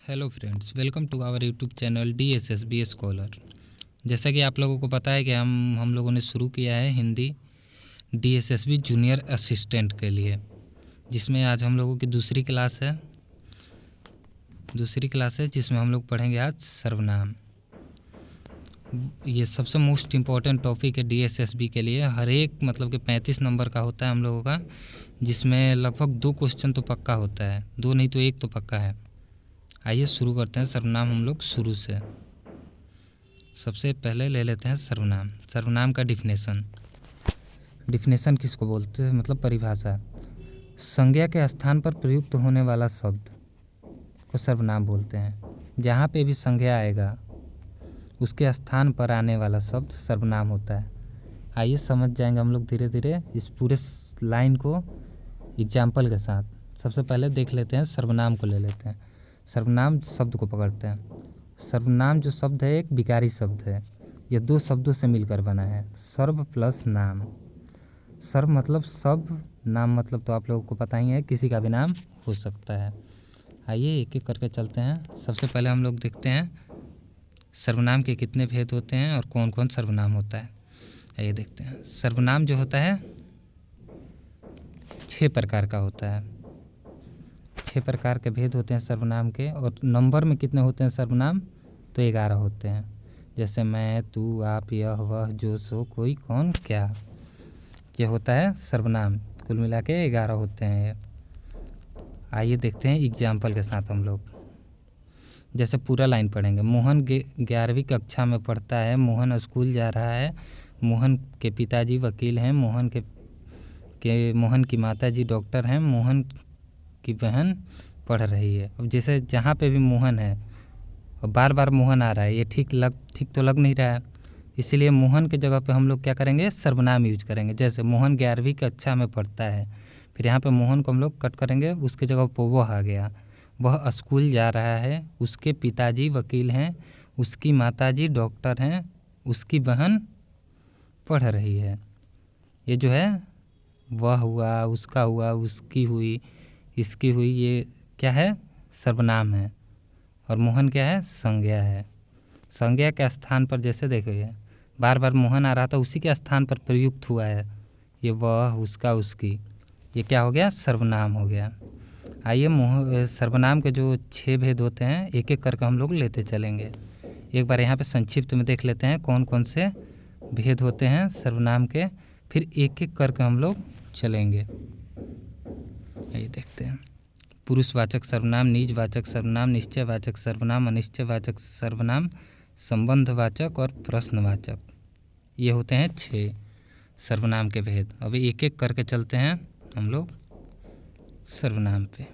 Hello friends, welcome to our YouTube channel DSSB scholar. जैसा कि आप लोगों को पता है कि हम लोगों ने शुरू किया है हिंदी DSSB जूनियर असिस्टेंट के लिए, जिसमें आज हम लोगों की दूसरी क्लास है जिसमें हम लोग पढ़ेंगे आज सर्वनाम। ये सबसे मोस्ट इम्पॉर्टेंट टॉपिक है DSSB के लिए। हर एक मतलब कि 35 नंबर का होता है हम लोगों का, जिसमें लगभग 2 क्वेश्चन तो पक्का होता है, 2 नहीं तो 1 तो पक्का है। आइए शुरू करते हैं सर्वनाम हम लोग शुरू से। सबसे पहले ले लेते हैं सर्वनाम। सर्वनाम का डिफिनेशन किसको बोलते हैं, मतलब परिभाषा। संज्ञा के स्थान पर प्रयुक्त होने वाला शब्द को सर्वनाम बोलते हैं। जहाँ पे भी संज्ञा आएगा उसके स्थान पर आने वाला शब्द सर्वनाम होता है। आइए समझ जाएंगे हम लोग धीरे धीरे इस पूरे लाइन को एग्जाम्पल के साथ। सबसे पहले देख लेते हैं सर्वनाम को, ले लेते हैं सर्वनाम शब्द को पकड़ते हैं। सर्वनाम जो शब्द है एक विकारी शब्द है। यह 2 शब्दों से मिलकर बना है, सर्व प्लस नाम। सर्व मतलब सब, नाम मतलब तो आप लोगों को पता ही है, किसी का भी नाम हो सकता है। आइए एक एक करके चलते हैं। सबसे पहले हम लोग देखते हैं सर्वनाम के कितने भेद होते हैं और कौन कौन सर्वनाम होता है। आइए देखते हैं। सर्वनाम जो होता है 6 प्रकार का होता है। 6 प्रकार के भेद होते हैं सर्वनाम के। और नंबर में कितने होते हैं सर्वनाम, तो 11 होते हैं। जैसे मैं, तू, आप, यह, वह, जो, सो, कोई, कौन, क्या, ये होता है सर्वनाम। कुल मिला के 11 होते हैं ये। आइए देखते हैं एग्जाम्पल के साथ हम लोग। जैसे पूरा लाइन पढ़ेंगे। मोहन 11वीं कक्षा में पढ़ता है। मोहन स्कूल जा रहा है। मोहन के पिताजी वकील हैं। मोहन की माताजी डॉक्टर हैं। मोहन की बहन पढ़ रही है। अब जैसे जहाँ पे भी मोहन है और बार बार मोहन आ रहा है, ये ठीक तो लग नहीं रहा है। इसीलिए मोहन के जगह पे हम लोग क्या करेंगे, सर्वनाम यूज करेंगे। जैसे मोहन 11वीं कक्षा में पढ़ता है, फिर यहाँ पे मोहन को हम लोग कट करेंगे, उसके जगह पर वह आ गया। वह स्कूल जा रहा है। उसके पिताजी वकील हैं। उसकी माताजी डॉक्टर हैं। उसकी बहन पढ़ रही है। ये जो है वह हुआ, उसका हुआ, उसकी हुई, इसकी हुई, ये क्या है, सर्वनाम है। और मोहन क्या है, संज्ञा है। संज्ञा के स्थान पर जैसे देखिए बार बार मोहन आ रहा था, उसी के स्थान पर प्रयुक्त हुआ है ये वह, उसका, उसकी, ये क्या हो गया, सर्वनाम हो गया। आइए सर्वनाम के जो 6 भेद होते हैं एक एक करके हम लोग लेते चलेंगे। एक बार यहाँ पे संक्षिप्त में देख लेते हैं कौन कौन से भेद होते हैं सर्वनाम के, फिर एक एक करके हम लोग चलेंगे। ये देखते हैं। पुरुषवाचक सर्वनाम, निजवाचक सर्वनाम, निश्चयवाचक सर्वनाम, अनिश्चयवाचक सर्वनाम, संबंधवाचक और प्रश्नवाचक। ये होते हैं 6 सर्वनाम के भेद। अभी एक एक करके चलते हैं हम लोग सर्वनाम पे।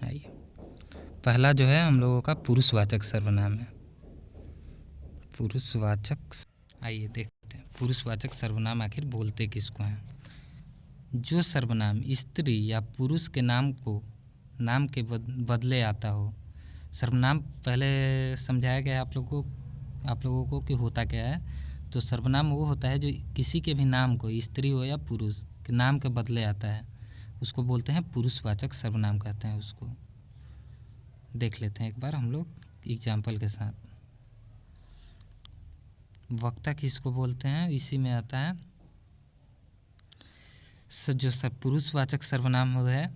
आइए पहला जो है हम लोगों का पुरुषवाचक सर्वनाम है। पुरुषवाचक, आइए देखते हैं पुरुषवाचक सर्वनाम आखिर बोलते किसको हैं। जो सर्वनाम स्त्री या पुरुष के नाम के बदले आता हो। सर्वनाम पहले समझाया गया आप लोगों को कि होता क्या है। तो सर्वनाम वो होता है जो किसी के भी नाम को, स्त्री हो या पुरुष के नाम के बदले आता है, उसको बोलते हैं पुरुषवाचक सर्वनाम कहते हैं उसको। देख लेते हैं एक बार हम लोग एग्जाम्पल के साथ। वक्ता किसको बोलते हैं, इसी में आता है। जो पुरुषवाचक सर्वनाम है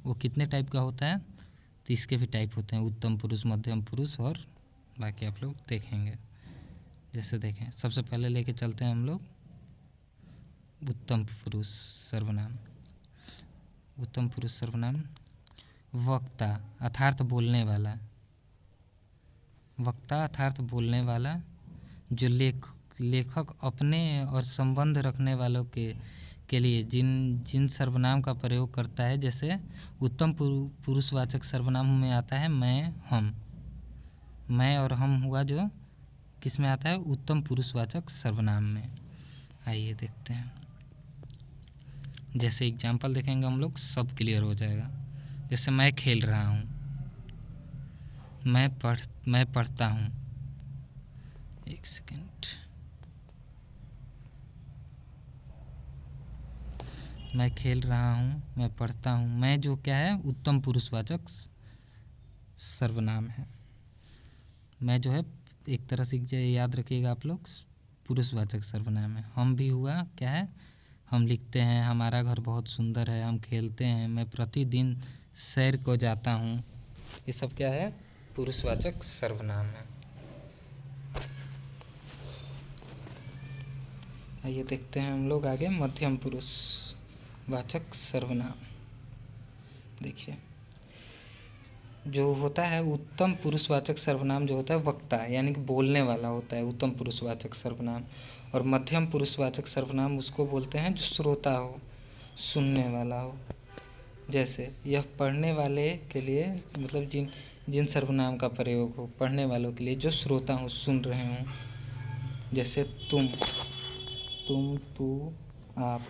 वो कितने टाइप का होता है, तो इसके भी टाइप होते हैं, उत्तम पुरुष, मध्यम पुरुष और बाकी आप लोग देखेंगे। जैसे देखें सबसे पहले लेके चलते हैं हम लोग उत्तम पुरुष सर्वनाम। उत्तम पुरुष सर्वनाम वक्ता अर्थात बोलने वाला। वक्ता अर्थात बोलने वाला, जो लेखक अपने और संबंध रखने वालों के लिए जिन सर्वनाम का प्रयोग करता है। जैसे उत्तम पुरुषवाचक सर्वनाम में आता है मैं, हम। मैं और हम हुआ जो किस में आता है, उत्तम पुरुषवाचक सर्वनाम में। आइए देखते हैं। जैसे एग्जाम्पल देखेंगे हम लोग, सब क्लियर हो जाएगा। जैसे मैं खेल रहा हूँ, मैं पढ़ता हूँ। एक सेकेंड, मैं खेल रहा हूँ, मैं पढ़ता हूँ। मैं जो क्या है, उत्तम पुरुषवाचक सर्वनाम है। मैं जो है एक तरह से याद रखिएगा आप लोग, पुरुषवाचक सर्वनाम है। हम भी हुआ क्या है, हम लिखते हैं हमारा घर बहुत सुंदर है, हम खेलते हैं, मैं प्रतिदिन सैर को जाता हूँ, ये सब क्या है, पुरुषवाचक सर्वनाम है। आइए देखते हैं हम लोग आगे मध्यम पुरुषवाचक सर्वनाम। देखिए जो होता है उत्तम पुरुषवाचक सर्वनाम जो होता है वक्ता यानी कि बोलने वाला होता है उत्तम पुरुषवाचक सर्वनाम, और मध्यम पुरुषवाचक सर्वनाम उसको बोलते हैं जो श्रोता हो, सुनने वाला हो। जैसे यह पढ़ने वाले के लिए मतलब जिन सर्वनाम का प्रयोग हो पढ़ने वालों के लिए जो श्रोता हो, सुन रहे हों। जैसे तुम, तू, आप,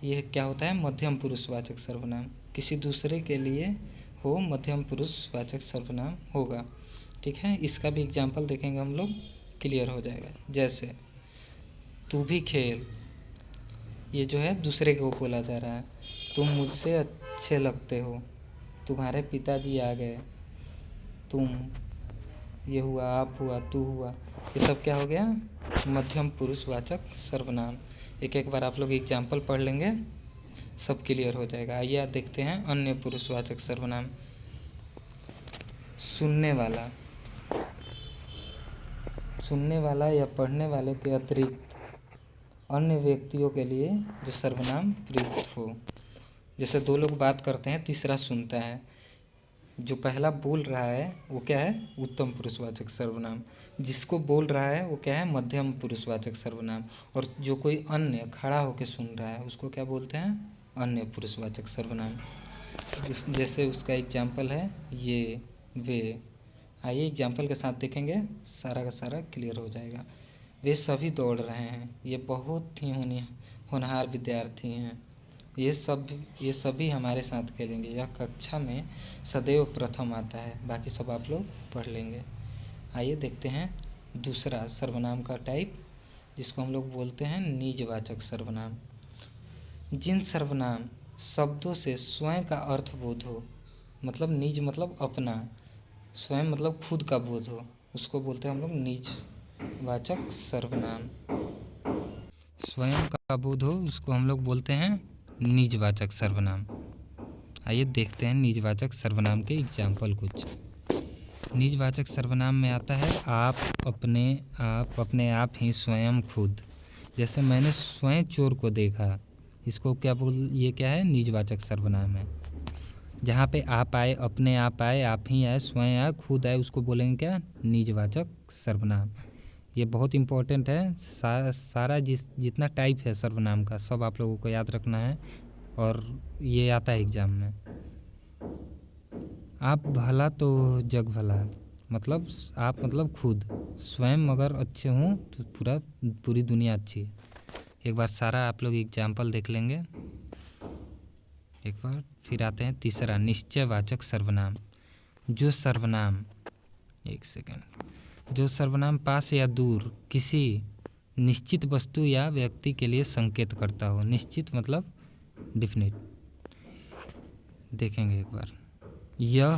यह क्या होता है, मध्यम पुरुषवाचक सर्वनाम। किसी दूसरे के लिए हो मध्यम पुरुषवाचक सर्वनाम होगा। ठीक है, इसका भी एग्जाम्पल देखेंगे हम लोग, क्लियर हो जाएगा। जैसे तू भी खेल, ये जो है दूसरे को बोला जा रहा है। तुम मुझसे अच्छे लगते हो, तुम्हारे पिताजी आ गए, तुम, ये हुआ, आप हुआ, तू हुआ, ये सब क्या हो गया, मध्यम पुरुषवाचक सर्वनाम। एक एक बार आप लोग एग्जाम्पल पढ़ लेंगे, सब क्लियर हो जाएगा। आइए देखते हैं अन्य पुरुषवाचक सर्वनाम। सुनने वाला या पढ़ने वाले के अतिरिक्त अन्य व्यक्तियों के लिए जो सर्वनाम प्रयुक्त हो। जैसे दो लोग बात करते हैं, तीसरा सुनता है, जो पहला बोल रहा है वो क्या है, उत्तम पुरुषवाचक सर्वनाम। जिसको बोल रहा है वो क्या है, मध्यम पुरुषवाचक सर्वनाम। और जो कोई अन्य खड़ा होकर सुन रहा है उसको क्या बोलते हैं, अन्य पुरुषवाचक सर्वनाम। जैसे उसका एग्जाम्पल है ये, वे। आइए एग्जाम्पल के साथ देखेंगे, सारा का सारा क्लियर हो जाएगा। वे सभी दौड़ रहे हैं, ये बहुत ही होनहार विद्यार्थी हैं, ये सभी हमारे साथ खेलेंगे, यह कक्षा में सदैव प्रथम आता है। बाकी सब आप लोग पढ़ लेंगे। आइए देखते हैं दूसरा सर्वनाम का टाइप, जिसको हम लोग बोलते हैं निजवाचक सर्वनाम। जिन सर्वनाम शब्दों से स्वयं का अर्थ बोध हो, मतलब निज मतलब अपना, स्वयं मतलब खुद का बोध हो, उसको बोलते हैं हम लोग निजवाचक सर्वनाम। स्वयं का बोध हो उसको हम लोग बोलते हैं निजवाचक सर्वनाम। आइए देखते हैं निजवाचक सर्वनाम के एग्जाम्पल कुछ। निजवाचक सर्वनाम में आता है आप, अपने आप ही, स्वयं, खुद। जैसे मैंने स्वयं चोर को देखा, इसको ये क्या है, निजवाचक सर्वनाम है। जहाँ पे आप आए, अपने आप आए, आप ही आए, स्वयं आए, खुद आए, उसको बोलेंगे क्या, निजवाचक सर्वनाम। ये बहुत इम्पोर्टेंट है। सारा जितना टाइप है सर्वनाम का सब आप लोगों को याद रखना है, और ये आता है एग्ज़ाम में। आप भला तो जग भला, मतलब आप मतलब खुद, स्वयं अगर अच्छे हों तो पूरी दुनिया अच्छी है। एक बार सारा आप लोग एग्जाम्पल देख लेंगे एक बार। फिर आते हैं तीसरा, निश्चयवाचक सर्वनाम। जो सर्वनाम, एक सेकंड, जो सर्वनाम पास या दूर किसी निश्चित वस्तु या व्यक्ति के लिए संकेत करता हो। निश्चित मतलब डिफिनिट। देखेंगे एक बार, यह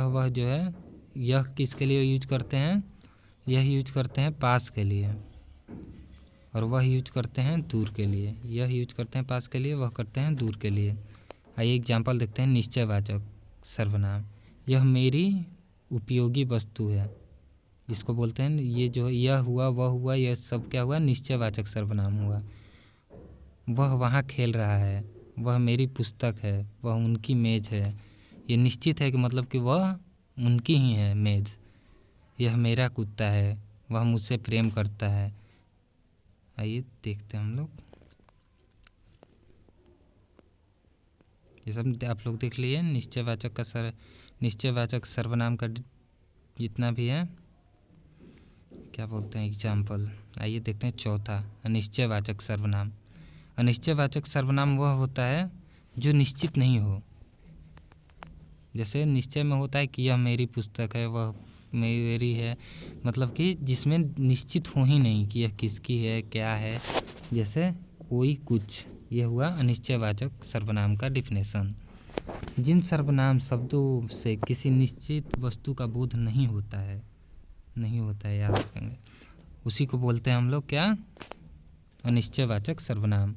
वह जो है, यह किसके लिए यूज करते हैं, यह यूज करते हैं पास के लिए, और वह यूज करते हैं दूर के लिए। यह यूज करते हैं पास के लिए, वह करते हैं दूर के लिए। आइए एग्जाम्पल देखते हैं निश्चयवाचक सर्वनाम। यह मेरी उपयोगी वस्तु है, इसको बोलते हैं, ये जो यह हुआ, वह हुआ, यह सब क्या हुआ, निश्चयवाचक सर्वनाम हुआ। वह वहाँ खेल रहा है, वह मेरी पुस्तक है, वह उनकी मेज़ है। ये निश्चित है कि मतलब कि वह उनकी ही है मेज़। यह मेरा कुत्ता है, वह मुझसे प्रेम करता है। आइए देखते हैं हम लोग, ये सब आप लोग देख लिए निश्चयवाचक सर्वनाम का जितना भी है, क्या बोलते हैं, एग्जाम्पल। आइए देखते हैं चौथा, अनिश्चयवाचक सर्वनाम। अनिश्चयवाचक सर्वनाम वह होता है जो निश्चित नहीं हो। जैसे निश्चय में होता है कि यह मेरी पुस्तक है, वह मेरी है, मतलब कि जिसमें निश्चित हो ही नहीं कि यह किसकी है, क्या है, जैसे कोई कुछ। यह हुआ अनिश्चयवाचक सर्वनाम का डिफिनेशन। जिन सर्वनाम शब्दों से किसी निश्चित वस्तु का बोध नहीं होता है याद रखेंगे, उसी को बोलते हैं हम लोग क्या, अनिश्चयवाचक सर्वनाम।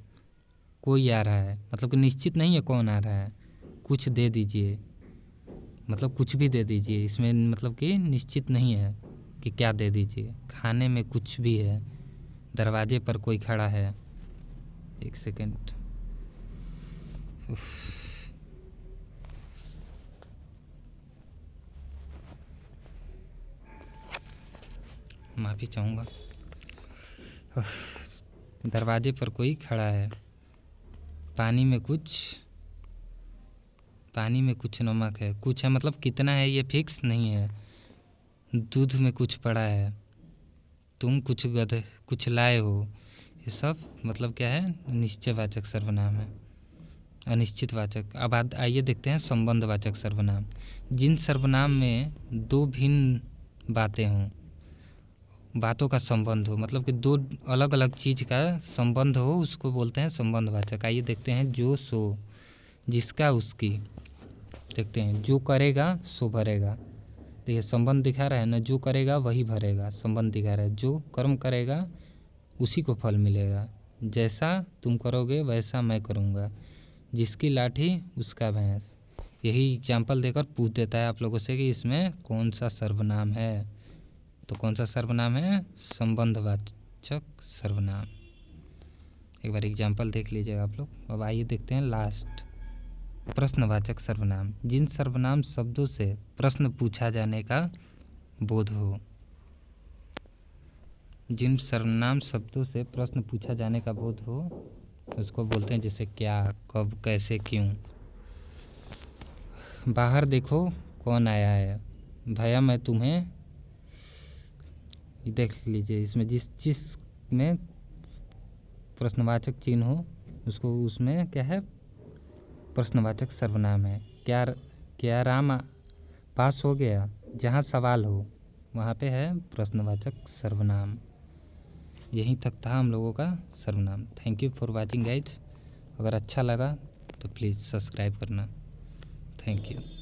कोई आ रहा है मतलब कि निश्चित नहीं है कौन आ रहा है, कुछ दे दीजिए मतलब कुछ भी दे दीजिए, इसमें मतलब कि निश्चित नहीं है कि क्या दे दीजिए। खाने में कुछ भी है, दरवाजे पर कोई खड़ा है। एक सेकेंड, माफ़ी चाहूँगा। दरवाजे पर कोई खड़ा है, पानी में कुछ नमक है। कुछ है मतलब कितना है ये फिक्स नहीं है। दूध में कुछ पड़ा है, तुम कुछ लाए हो। ये सब मतलब क्या है, निश्चयवाचक सर्वनाम है, अनिश्चितवाचक। अब आइए देखते हैं संबंधवाचक सर्वनाम। जिन सर्वनाम में दो भिन्न बातें हों, बातों का संबंध हो, मतलब कि दो अलग अलग चीज़ का संबंध हो, उसको बोलते हैं संबंधवाचक। आइए देखते हैं जो सो, जिसका उसकी। देखते हैं, जो करेगा सो भरेगा। देखिए संबंध दिखा रहा है ना, जो करेगा वही भरेगा, संबंध दिखा रहा है। जो कर्म करेगा उसी को फल मिलेगा, जैसा तुम करोगे वैसा मैं करूँगा, जिसकी लाठी उसका भैंस। यही एग्जाम्पल देकर पूछ देता है आप लोगों से कि इसमें कौन सा सर्वनाम है। तो कौन सा सर्वनाम है, संबंधवाचक सर्वनाम। एक बार एग्जाम्पल देख लीजिएगा आप लोग। अब आइए देखते हैं लास्ट, प्रश्नवाचक सर्वनाम। जिन सर्वनाम शब्दों से प्रश्न पूछा जाने का बोध हो, जिन सर्वनाम शब्दों से प्रश्न पूछा जाने का बोध हो उसको बोलते हैं, जैसे क्या, कब, कैसे, क्यों। बाहर देखो कौन आया है, भैया मैं तुम्हें। देख लीजिए, इसमें जिस में प्रश्नवाचक चिन्ह हो उसको, उसमें क्या है, प्रश्नवाचक सर्वनाम है। क्या राम पास हो गया, जहाँ सवाल हो वहाँ पे है प्रश्नवाचक सर्वनाम। यहीं तक था हम लोगों का सर्वनाम। Thank you for watching guys. अगर अच्छा लगा तो प्लीज़ सब्सक्राइब करना। Thank you.